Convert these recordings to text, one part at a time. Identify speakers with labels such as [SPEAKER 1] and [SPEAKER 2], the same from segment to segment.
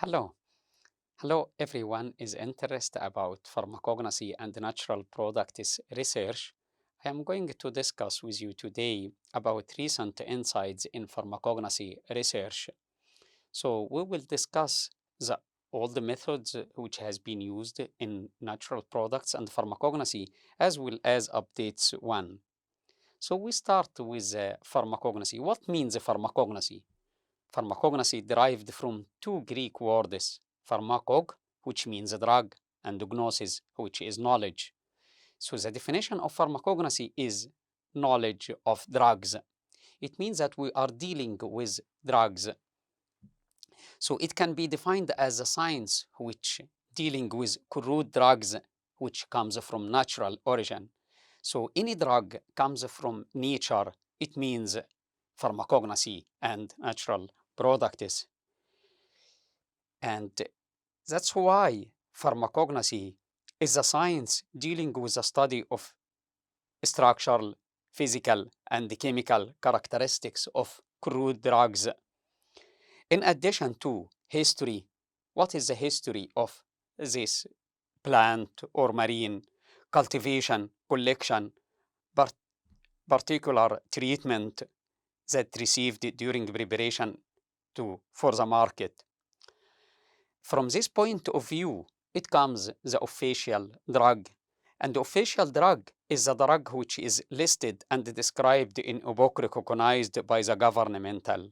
[SPEAKER 1] Hello. Hello, everyone is interested about pharmacognosy and natural products research. I am going to discuss with you today about recent insights in pharmacognosy research. So we will discuss all the methods which has been used in natural products and pharmacognosy, as well as updates one. So we start with pharmacognosy. What means pharmacognosy? Pharmacognosy derived from two Greek words, pharmakog, which means drug, and gnosis, which is knowledge. So the definition of pharmacognosy is knowledge of drugs. It means that we are dealing with drugs. So it can be defined as a science which dealing with crude drugs, which comes from natural origin. So any drug comes from nature, it means pharmacognosy and natural products. And that's why pharmacognosy is a science dealing with the study of structural, physical, and chemical characteristics of crude drugs. In addition to history, what is the history of this plant or marine cultivation, collection, particular treatment that received during preparation for the market. From this point of view, it comes the official drug. And the official drug is the drug which is listed and described in a book recognized by the governmental.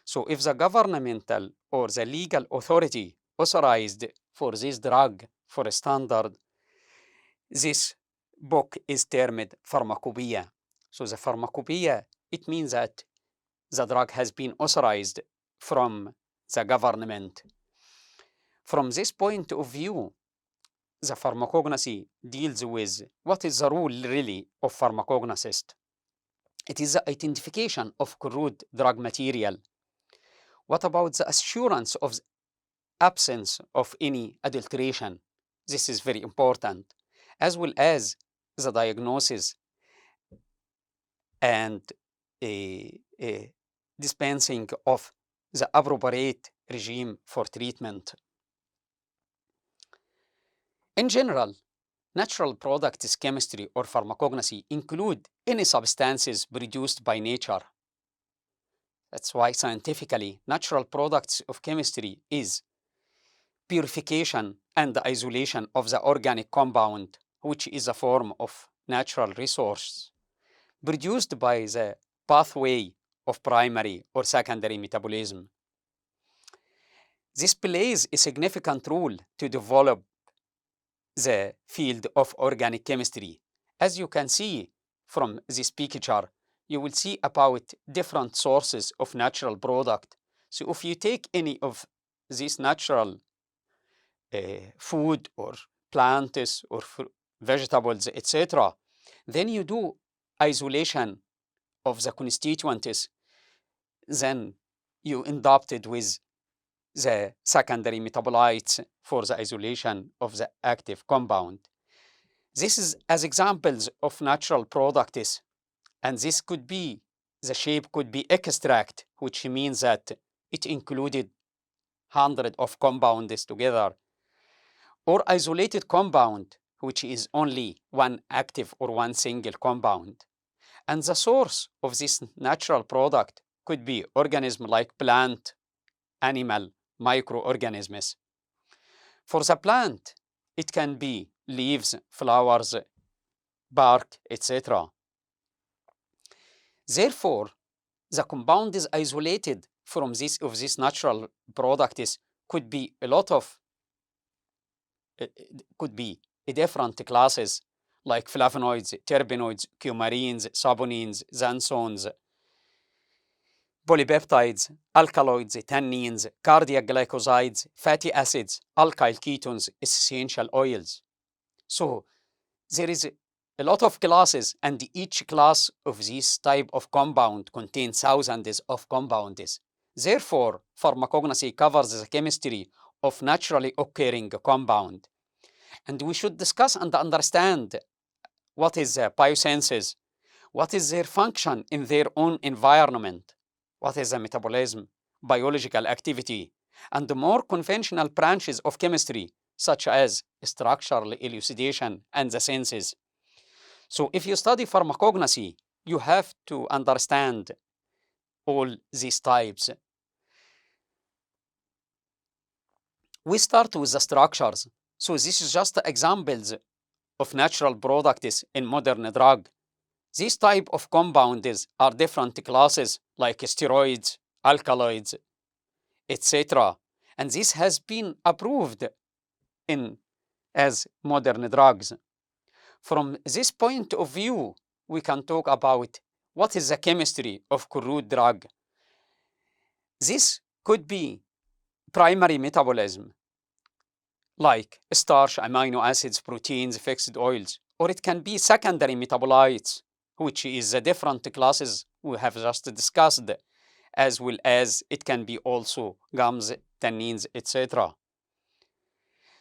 [SPEAKER 1] So if the governmental or the legal authority authorized for this drug for a standard, this book is termed pharmacopoeia. So the pharmacopoeia, it means that the drug has been authorized from the government. From this point of view, the pharmacognosy deals with what is the role really of pharmacognosist. It is the identification of crude drug material. What about the assurance of the absence of any adulteration? This is very important, as well as the diagnosis and dispensing of the appropriate regime for treatment. In general, natural products chemistry or pharmacognosy include any substances produced by nature. That's why scientifically, natural products of chemistry is purification and isolation of the organic compound, which is a form of natural resource, produced by the pathway of primary or secondary metabolism. This plays a significant role to develop the field of organic chemistry. As you can see from this picture, you will see about different sources of natural product. So if you take any of these natural food or plants or vegetables, etc., then you do isolation of the constituents, then you end up with the secondary metabolites for the isolation of the active compound. This is as examples of natural products, and this could be, the shape could be extract, which means that it included hundreds of compounds together, or isolated compound, which is only one active or one single compound. And the source of this natural product could be organism like plant, animal, microorganisms. For the plant, it can be leaves, flowers, bark, etc. Therefore, the compound is isolated from this natural products could be a lot of, could be different classes like flavonoids, terpenoids, coumarins, saponins, xanthones, polypeptides, alkaloids, tannins, cardiac glycosides, fatty acids, alkyl ketones, essential oils. So there is a lot of classes, and each class of this type of compound contains thousands of compounds. Therefore, pharmacognosy covers the chemistry of naturally occurring compound. And we should discuss and understand what is biosciences, what is their function in their own environment, what is the metabolism, biological activity, and the more conventional branches of chemistry, such as structural elucidation and the senses. So if you study pharmacognosy, you have to understand all these types. We start with the structures. So this is just examples of natural products in modern drug. These type of compounds are different classes like steroids, alkaloids, etc. And this has been approved as modern drugs. From this point of view, we can talk about what is the chemistry of crude drug. This could be primary metabolism, like starch, amino acids, proteins, fixed oils, or it can be secondary metabolites, which is the different classes we have just discussed, as well as it can be also gums, tannins, etc.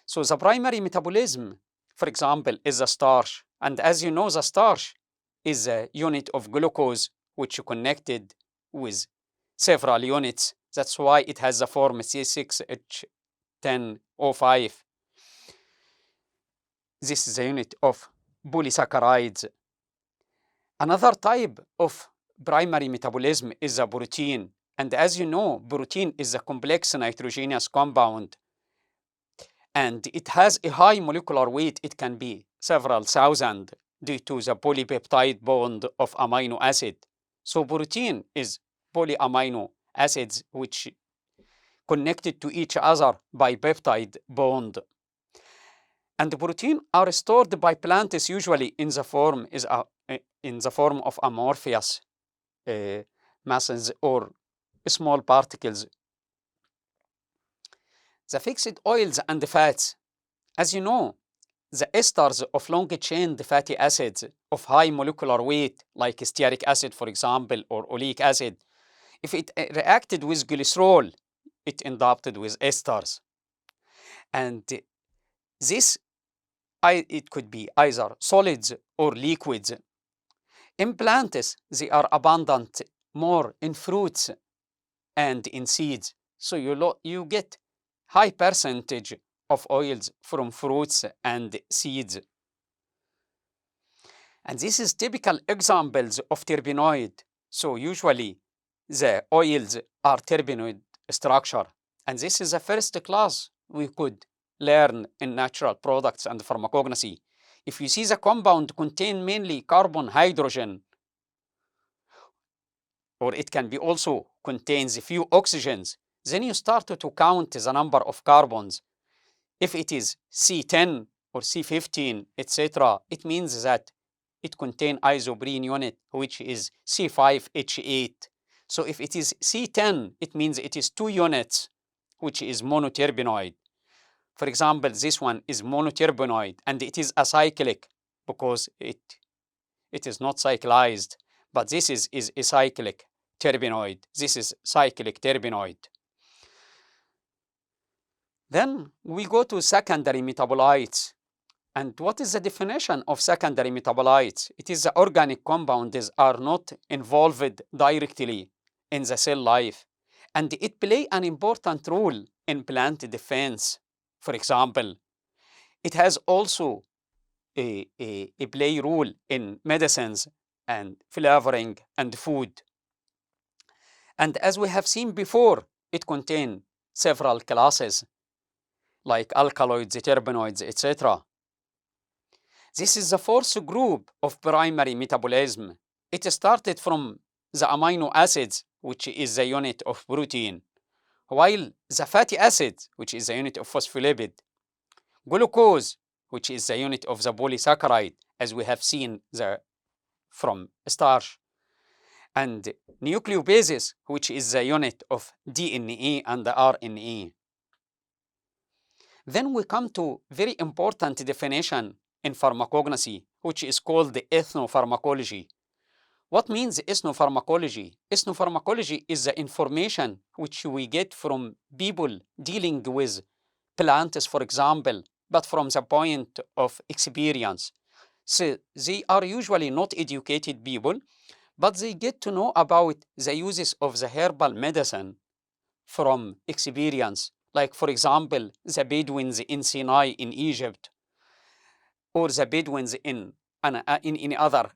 [SPEAKER 1] So the primary metabolism, for example, is the starch. And as you know, the starch is a unit of glucose which connected with several units. That's why it has the form C6H10O5. This is a unit of polysaccharides. Another type of primary metabolism is a protein. And as you know, protein is a complex nitrogenous compound. And it has a high molecular weight. It can be several thousand due to the polypeptide bond of amino acid. So protein is polyamino acids which connected to each other by peptide bond. And the protein are stored by plants usually in the form of amorphous masses or small particles. The fixed oils and fats. As you know, the esters of long-chain fatty acids of high molecular weight, like stearic acid, for example, or oleic acid, if it reacted with glycerol, it ended up with esters. And it could be either solids or liquids. In plants, they are abundant more in fruits and in seeds. So you get high percentage of oils from fruits and seeds. And this is typical examples of turbinoid. So usually the oils are turbinoid structure. And this is the first class we could learn in natural products and pharmacognosy. If you see the compound contain mainly carbon, hydrogen, or it can be also contains a few oxygens, then you start to count the number of carbons. If it is C10 or C15, etc., it means that it contains isoprene unit, which is C5H8. So if it is C10, it means it is 2 units, which is monoturbinoid. For example, this one is monoturbinoid, and it is acyclic because it is not cyclized, but this is acyclic turbinoid. This is cyclic turbinoid. Then we go to secondary metabolites. And what is the definition of secondary metabolites? It is the organic compounds are not involved directly in the cell life, and it play an important role in plant defense. For example, it has also a play role in medicines and flavoring and food. And as we have seen before, it contains several classes like alkaloids, terpenoids, etc. This is the fourth group of primary metabolism. It started from the amino acids, which is the unit of protein, while the fatty acid, which is the unit of phospholipid, glucose, which is the unit of the polysaccharide, as we have seen from starch, and nucleobases, which is the unit of DNA and the RNA. Then we come to very important definition in pharmacognosy, which is called the ethnopharmacology. What means ethnopharmacology? Ethnopharmacology is the information which we get from people dealing with plants, for example, but from the point of experience. So they are usually not educated people, but they get to know about the uses of the herbal medicine from experience, like for example, the Bedouins in Sinai in Egypt, or the Bedouins in any other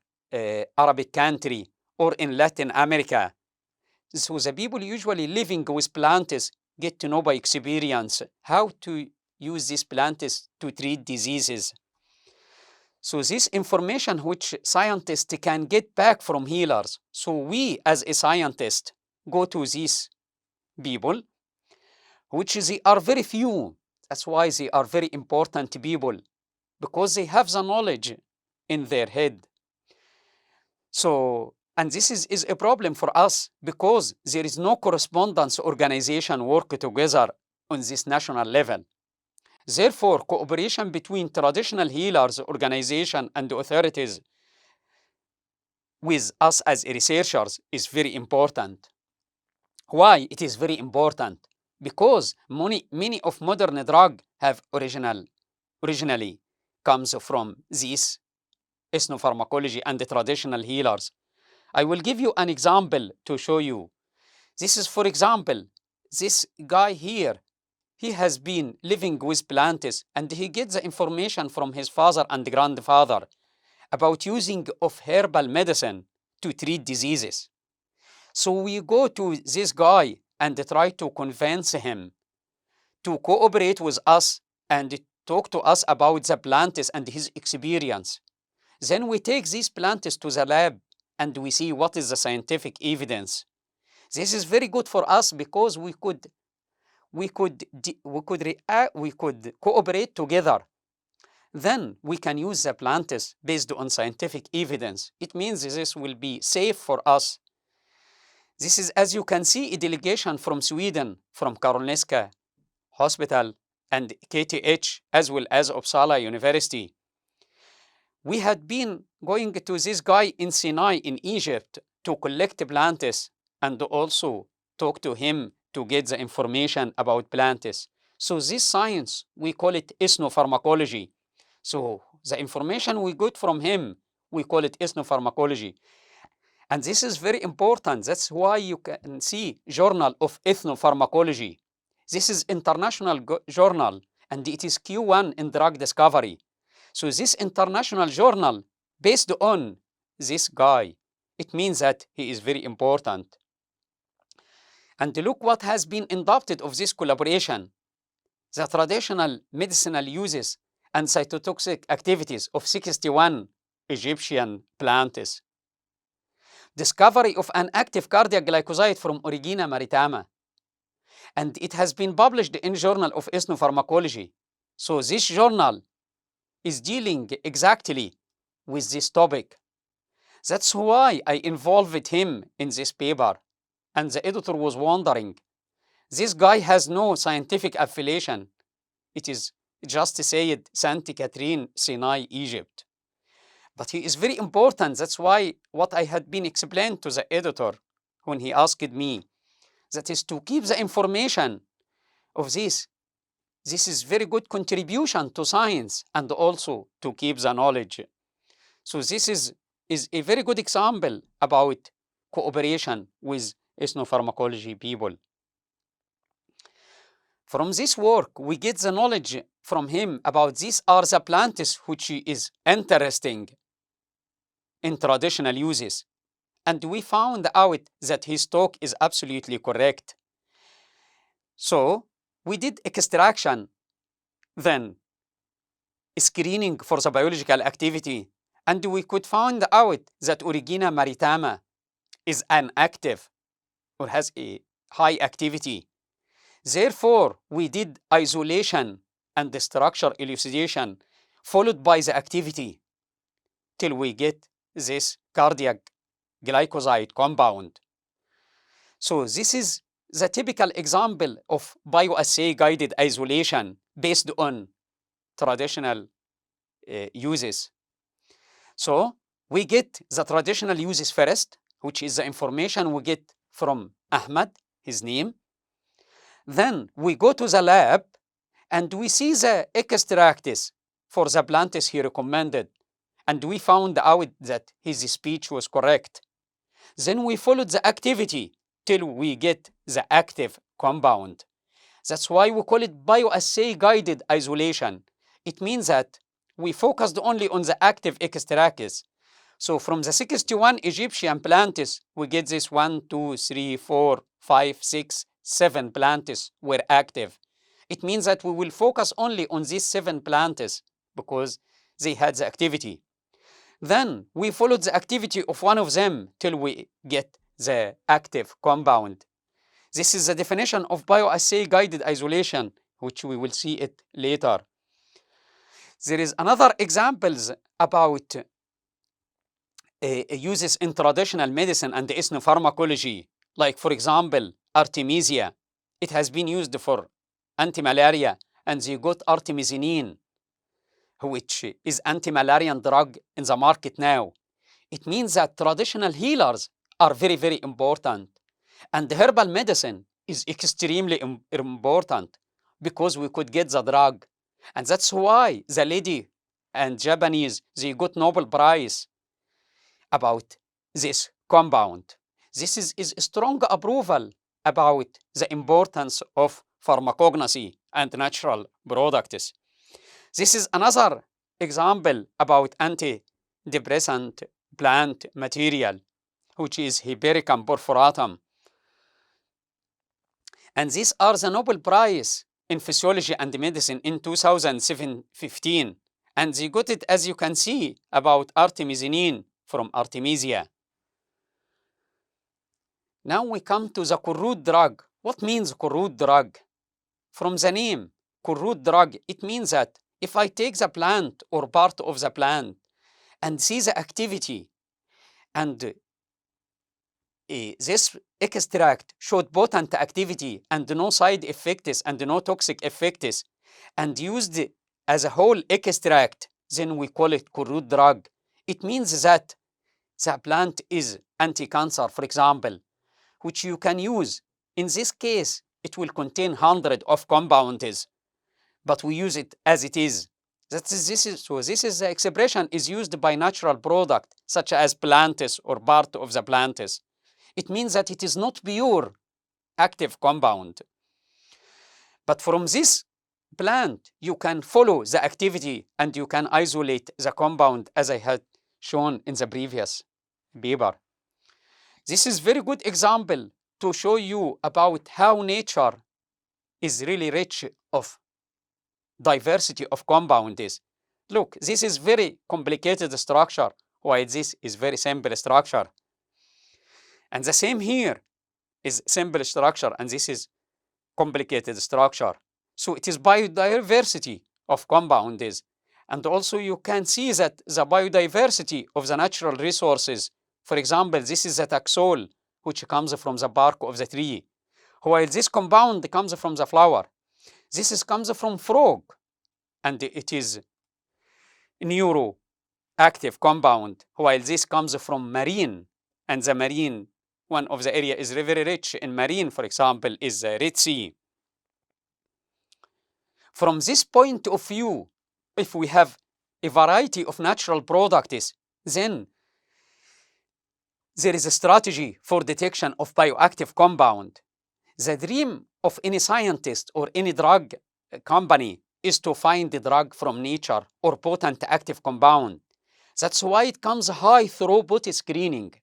[SPEAKER 1] Arabic country, or in Latin America. So the people usually living with plants get to know by experience how to use these plants to treat diseases. So this information which scientists can get back from healers. So we as a scientist go to these people, which they are very few. That's why they are very important people, because they have the knowledge in their head. So, and this is a problem for us because there is no correspondence organization work together on this national level. Therefore, cooperation between traditional healers, organization, and authorities with us as researchers is very important. Why it is very important? Because many of modern drugs have originally comes from these ethnopharmacology and the traditional healers. I will give you an example to show you. This is, for example, this guy here. He has been living with plants and he gets the information from his father and grandfather about using of herbal medicine to treat diseases. So we go to this guy and try to convince him to cooperate with us and talk to us about the plants and his experience. Then we take these plants to the lab and we see what is the scientific evidence. This is very good for us because we could cooperate together. Then we can use the plants based on scientific evidence. It means this will be safe for us. This is, as you can see, a delegation from Sweden, from Karolinska Hospital and KTH, as well as Uppsala University. We had been going to this guy in Sinai in Egypt to collect plants and also talk to him to get the information about plants. So this science, we call it ethnopharmacology. So the information we got from him, we call it ethnopharmacology. And this is very important. That's why you can see Journal of Ethnopharmacology. This is international journal and it is Q1 in drug discovery. So this international journal based on this guy, it means that he is very important. And look what has been adopted of this collaboration. The traditional medicinal uses and cytotoxic activities of 61 Egyptian plants. Discovery of an active cardiac glycoside from Origina maritama. And it has been published in Journal of Ethnopharmacology. So this journal is dealing exactly with this topic. That's why I involved him in this paper. And the editor was wondering, this guy has no scientific affiliation. It is just said Saint Catherine, Sinai, Egypt. But he is very important. That's why what I had been explained to the editor when he asked me, that is to keep the information of this. This is very good contribution to science and also to keep the knowledge. So this is a very good example about cooperation with ethnopharmacology people. From this work, we get the knowledge from him about these are the plants which is interesting in traditional uses. And we found out that his talk is absolutely correct. So we did extraction, then screening for the biological activity, and we could find out that Origina maritama is inactive or has a high activity. Therefore, we did isolation and the structure elucidation followed by the activity till we get this cardiac glycoside compound. So this is the typical example of bioassay guided isolation based on traditional uses. So we get the traditional uses first, which is the information we get from Ahmad, his name. Then we go to the lab and we see the extracts for the plants he recommended. And we found out that his speech was correct. Then we followed the activity till we get the active compound. That's why we call it bioassay guided isolation. It means that we focused only on the active extracts. So from the 61 Egyptian plants, we get this 1, 2, 3, 4, 5, 6, 7 plants were active. It means that we will focus only on these 7 plants because they had the activity. Then we followed the activity of one of them till we get the active compound. This is the definition of bioassay guided isolation, which we will see it later. There is another examples about uses in traditional medicine and ethnopharmacology, like for example, artemisia. It has been used for anti-malaria, and they got artemisinin, which is anti-malarian drug in the market now. It means that traditional healers are very, very important. And herbal medicine is extremely important because we could get the drug. And that's why the lady and Japanese, they got Nobel Prize about this compound. This is a strong approval about the importance of pharmacognosy and natural products. This is another example about antidepressant plant material, which is Hypericum perforatum. And these are the Nobel Prize in Physiology and Medicine in 2015. And they got it, as you can see, about artemisinin from Artemisia. Now we come to the crude drug. What means crude drug? From the name, crude drug, it means that if I take the plant or part of the plant and see the activity, and this extract showed potent activity and no side effects and no toxic effects, and used as a whole extract, then we call it crude drug. It means that the plant is anti-cancer, for example, which you can use. In this case, it will contain hundreds of compounds, but we use it as it is. The expression is used by natural product, such as plants or part of the plants. It means that it is not pure active compound. But from this plant, you can follow the activity and you can isolate the compound, as I had shown in the previous paper. This is very good example to show you about how nature is really rich of diversity of compounds. Look, this is very complicated structure, while this is very simple structure. And the same here is simple structure, and this is complicated structure. So it is biodiversity of compounds. And also you can see that the biodiversity of the natural resources. For example, this is the taxol, which comes from the bark of the tree, while this compound comes from the flower. This comes from frog, and it is neuroactive compound, while this comes from marine, and the marine, one of the area is very rich in marine, for example, is the Red Sea. From this point of view, if we have a variety of natural products, then there is a strategy for detection of bioactive compound. The dream of any scientist or any drug company is to find the drug from nature or potent active compound. That's why it comes high throughput screening.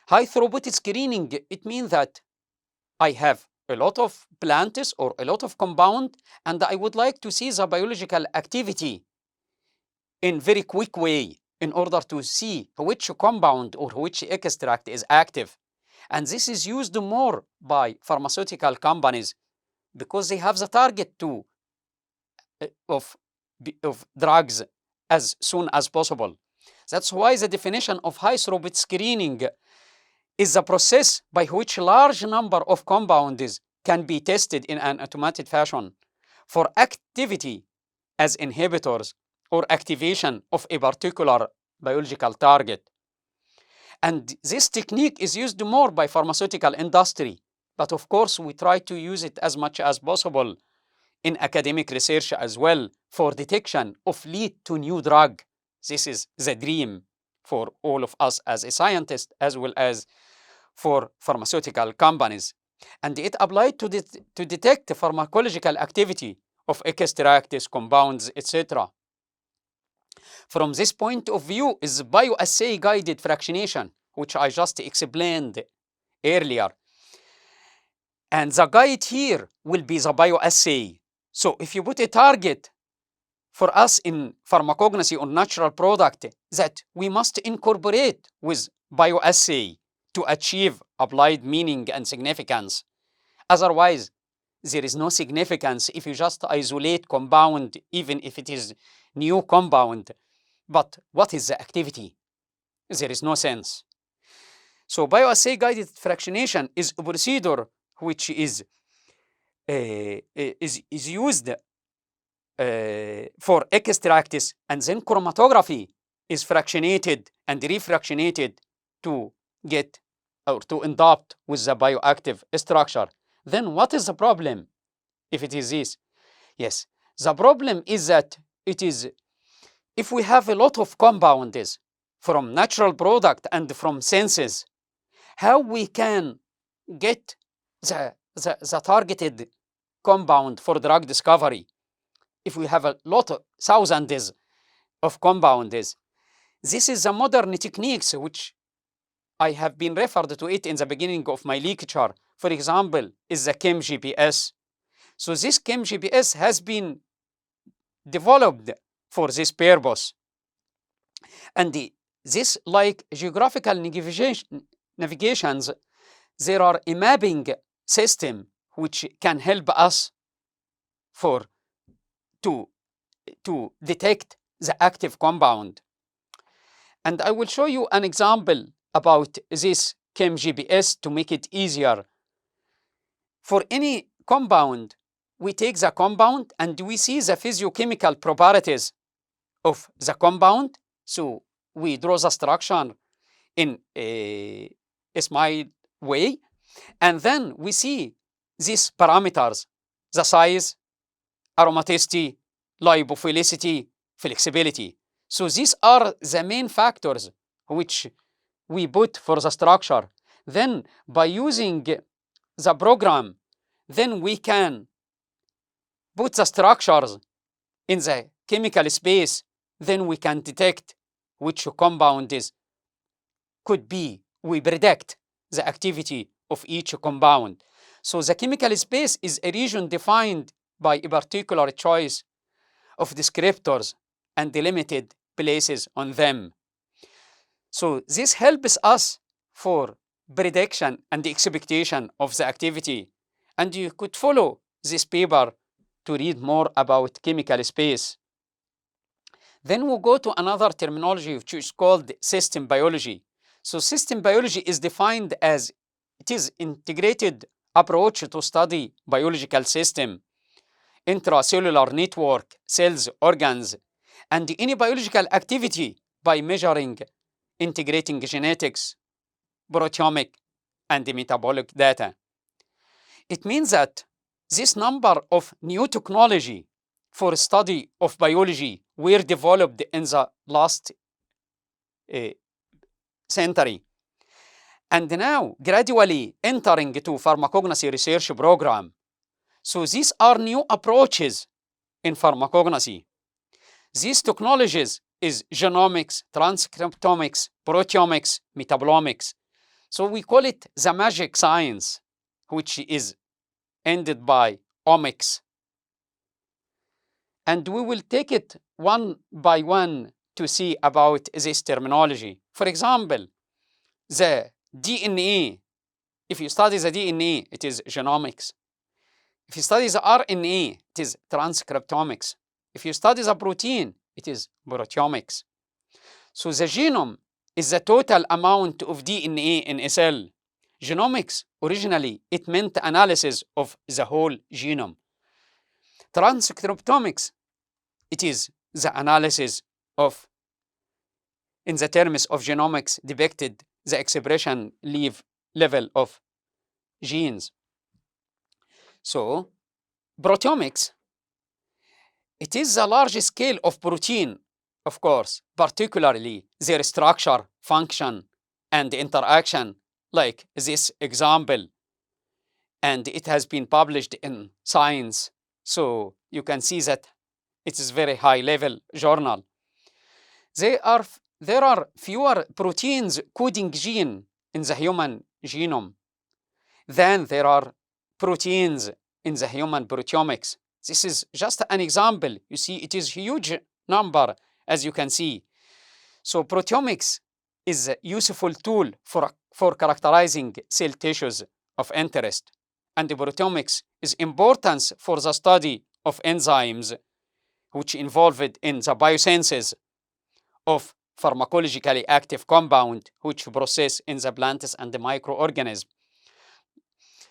[SPEAKER 1] High throughput screening, it means that I have a lot of plants or a lot of compound, and I would like to see the biological activity in very quick way in order to see which compound or which extract is active. And this is used more by pharmaceutical companies because they have the target of drugs as soon as possible. That's why the definition of high throughput screening is the process by which large number of compounds can be tested in an automated fashion for activity as inhibitors or activation of a particular biological target. And this technique is used more by pharmaceutical industry, but of course we try to use it as much as possible in academic research as well for detection of lead to new drug. This is the dream for all of us as a scientist as well as for pharmaceutical companies. and it applied to detect pharmacological activity of extracts, compounds, etc. From this point of view is bioassay guided fractionation, which I just explained earlier. And the guide here will be the bioassay. So if you put a target for us in pharmacognosy or natural product that we must incorporate with bioassay to achieve applied meaning and significance. Otherwise, there is no significance if you just isolate compound, even if it is new compound. But what is the activity? There is no sense. So bioassay guided fractionation is a procedure which is used for extracts, and then chromatography is fractionated and refractionated to get or to end up with the bioactive structure. Then what is the problem if it is this? Yes, the problem is that it is if we have a lot of compounds from natural product and from senses, how we can get the targeted compound for drug discovery if we have a lot of thousands of compounds. This is the modern techniques which I have been referred to it in the beginning of my lecture. For example, is the Chem GBS. So this Chem GBS has been developed for this purpose. And this, like geographical navigations, there are a mapping system which can help us to detect the active compound. And I will show you an example about this Chem GBS to make it easier. For any compound, we take the compound and we see the physiochemical properties of the compound. So we draw the structure in a smile way, and then we see these parameters: the size, aromaticity, lipophilicity, flexibility. So these are the main factors which we put for the structure. Then by using the program, then we can put the structures in the chemical space. Then we can detect which compound could be. We predict the activity of each compound. So the chemical space is a region defined by a particular choice of descriptors and delimited places on them. So this helps us for prediction and expectation of the activity. And you could follow this paper to read more about chemical space. Then we'll go to another terminology which is called system biology. So system biology is defined as it is integrated approach to study biological system, intracellular network, cells, organs, and any biological activity by measuring, integrating genetics, proteomic, and metabolic data. It means that this number of new technology for study of biology were developed in the last century, and now gradually entering to pharmacognosy research program. So these are new approaches in pharmacognosy. These technologies is genomics, transcriptomics, proteomics, metabolomics. So we call it the magic science, which is ended by omics. And we will take it one by one to see about this terminology. For example, the DNA. If you study the DNA, it is genomics. If you study the RNA, it is transcriptomics. If you study the protein, it is proteomics. So the genome is the total amount of DNA in a cell. Genomics, originally, it meant analysis of the whole genome. Transcriptomics, it is the analysis of, in the terms of genomics, depicted the expression level of genes. So, proteomics, it is the large scale of protein, of course, particularly their structure, function, and interaction, like this example and it has been published in Science. So you can see that it is very high level journal. There are fewer proteins coding gene in the human genome than there are proteins in the human proteomics. This is just an example. You see, it is huge number, as you can see. So proteomics is a useful tool for characterizing cell tissues of interest. And the proteomics is important for the study of enzymes which involved in the biosynthesis of pharmacologically active compound which process in the plants and the microorganism.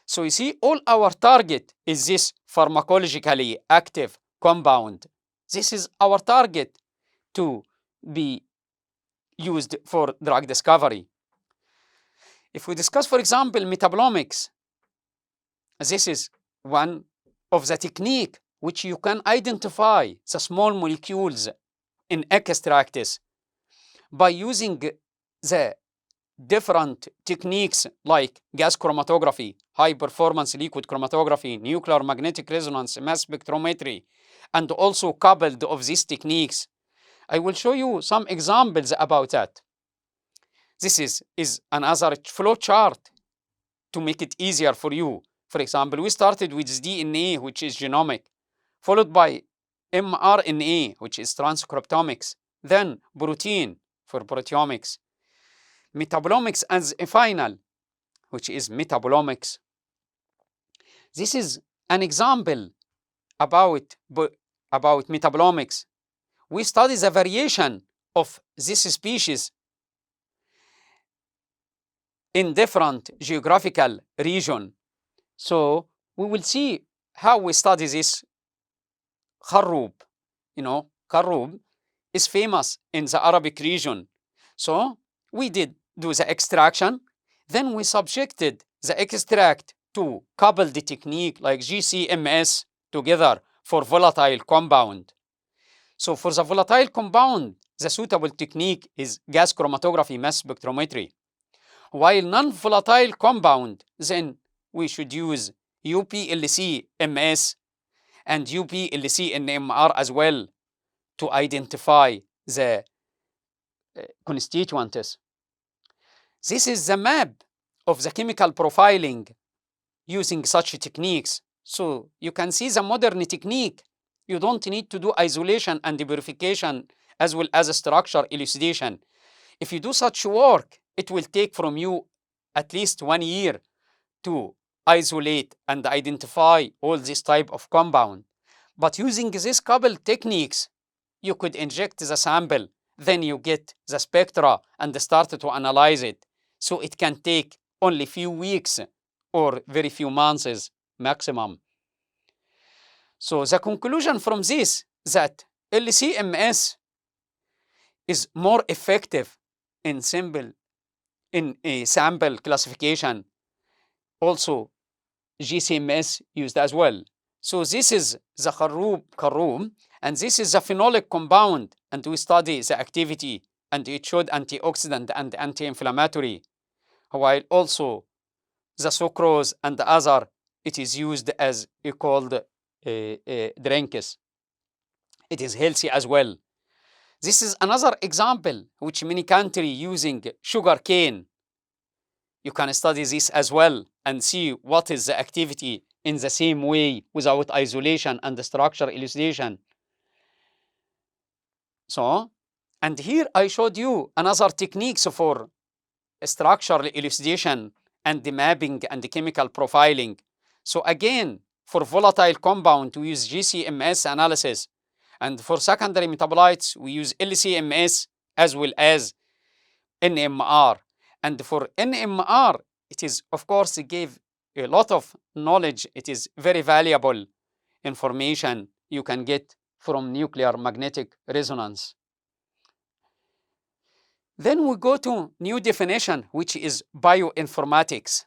[SPEAKER 1] So you see, all our target is this pharmacologically active compound. This is our target to be used for drug discovery. If we discuss, for example, metabolomics, this is one of the technique which you can identify the small molecules in extracts by using the different techniques like gas chromatography, high performance liquid chromatography, nuclear magnetic resonance, mass spectrometry, and also coupled of these techniques. I will show you some examples about that. This is another flow chart to make it easier for you. For example, we started with DNA, which is genomic, followed by mRNA, which is transcriptomics, then protein for proteomics, metabolomics as a final, which is metabolomics. This is an example about metabolomics. We study the variation of this species in different geographical region. So we will see how we study this kharoob. You know, kharoob is famous in the Arabic region. So we did do the extraction, then we subjected the extract to coupled technique like GCMS together for volatile compound. So for the volatile compound, the suitable technique is gas chromatography, mass spectrometry. While non-volatile compound, then we should use UPLC-MS and UPLC-NMR as well to identify the constituents. This is the map of the chemical profiling using such techniques. So you can see the modern technique. You don't need to do isolation and purification as well as structure elucidation. If you do such work, it will take from you at least 1 year to isolate and identify all this type of compound. But using these couple techniques, you could inject the sample, then you get the spectra and start to analyze it. So it can take only few weeks or very few months maximum. So the conclusion from this that LCMS is more effective in a sample classification. Also GCMS used as well. So this is the kharoob, and this is the phenolic compound, and we study the activity, and it showed antioxidant and anti-inflammatory. While also the sucrose and the other, it is used as called drinks. It is healthy as well. This is another example which many countries using sugar cane. You can study this as well and see what is the activity in the same way without isolation and the structure elucidation. So, and here I showed you another techniques for structural elucidation and the mapping and the chemical profiling. So again, for volatile compound, we use GCMS analysis. And for secondary metabolites, we use LCMS as well as NMR. And for NMR, it is, of course, it gave a lot of knowledge. It is very valuable information you can get from nuclear magnetic resonance. Then we go to new definition, which is bioinformatics.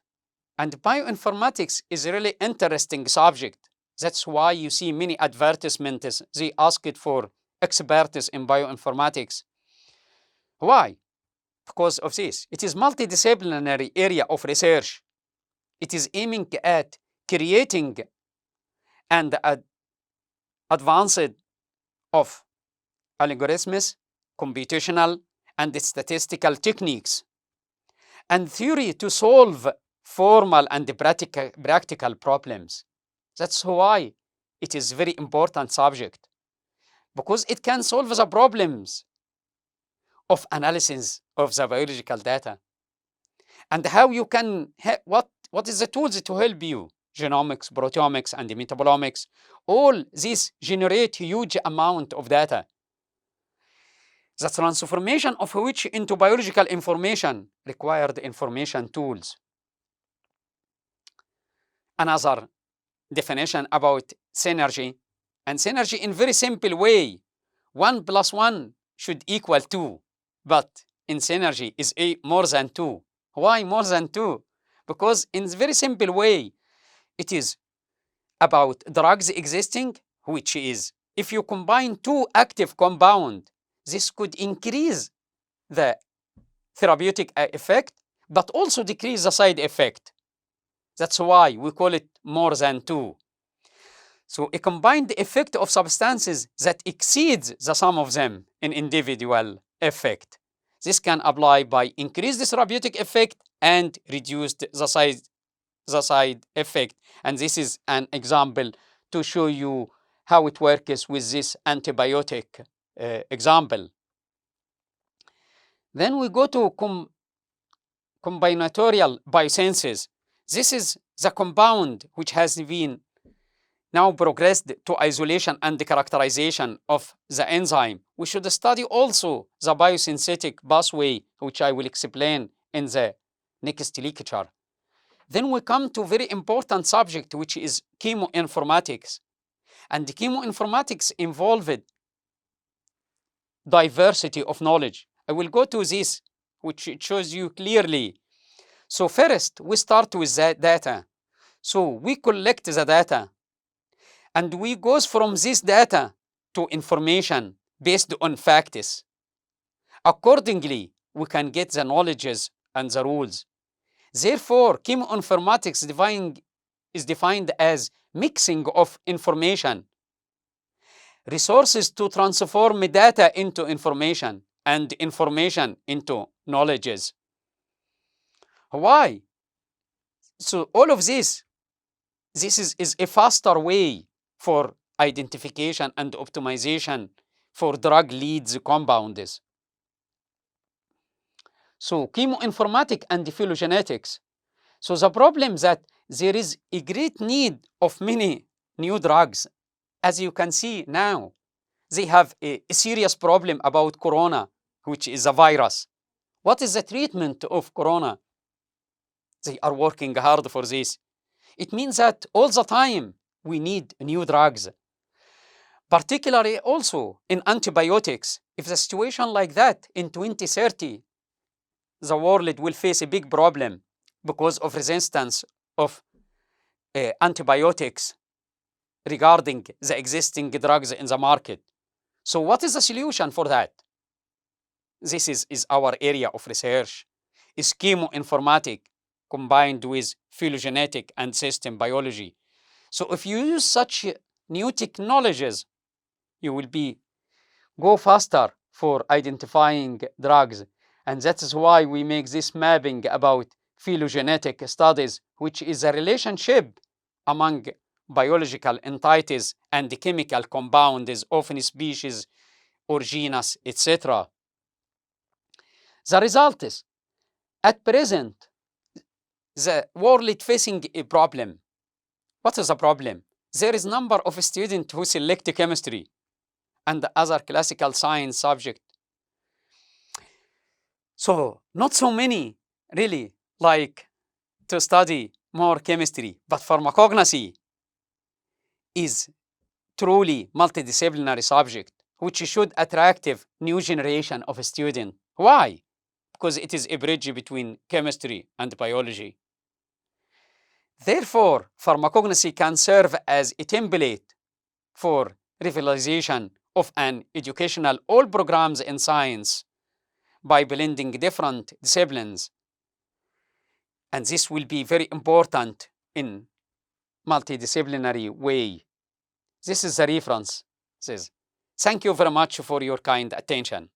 [SPEAKER 1] And bioinformatics is a really interesting subject. That's why you see many advertisements, they ask it for expertise in bioinformatics. Why? Because of this. It is multidisciplinary area of research. It is aiming at creating and advanced of algorithms, computational and statistical techniques, and theory to solve formal and practical problems. That's why it is a very important subject, because it can solve the problems of analysis of the biological data, and how you can, what is the tools to help you. Genomics, proteomics, and metabolomics, all these generate huge amount of data, the transformation of which into biological information required information tools. Another definition about synergy, and synergy in very simple way, 1 + 1 should equal 2, but in synergy is more than 2. Why more than 2? Because in very simple way, it is about drugs existing, which is, if you combine two active compounds, this could increase the therapeutic effect, but also decrease the side effect. That's why we call it more than 2. So a combined effect of substances that exceeds the sum of them in individual effect. This can apply by increased therapeutic effect and reduced the side effect. And this is an example to show you how it works with this antibiotic example. Then we go to combinatorial biosciences. This is the compound which has been now progressed to isolation and characterization of the enzyme. We should study also the biosynthetic pathway, which I will explain in the next lecture. Then we come to very important subject, which is chemoinformatics. And chemoinformatics involved diversity of knowledge. I will go to this, which shows you clearly. So first, we start with the data. So we collect the data, and we go from this data to information based on facts. Accordingly, we can get the knowledges and the rules. Therefore, chemoinformatics is defined as mixing of information, resources to transform data into information, and information into knowledges. Why? So all of this is a faster way for identification and optimization for drug leads compounds. So chemoinformatics and phylogenetics. So the problem that there is a great need of many new drugs. As you can see now, they have a serious problem about corona, which is a virus. What is the treatment of corona? They are working hard for this. It means that all the time we need new drugs. Particularly also in antibiotics. If the situation like that in 2030, the world will face a big problem because of resistance of antibiotics regarding the existing drugs in the market. So what is the solution for that? This is our area of research, is chemoinformatics combined with phylogenetic and system biology. So if you use such new technologies, you will go faster for identifying drugs. And that is why we make this mapping about phylogenetic studies, which is a relationship among biological entities and the chemical compounds, often species or genus, etc. The result is, at present, the world is facing a problem. What is the problem? There is a number of students who select chemistry and other classical science subject. So not so many really like to study more chemistry, but pharmacognosy is truly multidisciplinary subject, which should attract new generation of students. Why? Because it is a bridge between chemistry and biology. Therefore, pharmacognosy can serve as a template for revitalization of an educational all programs in science by blending different disciplines. And this will be very important in multidisciplinary way. This is the reference. Thank you very much for your kind attention.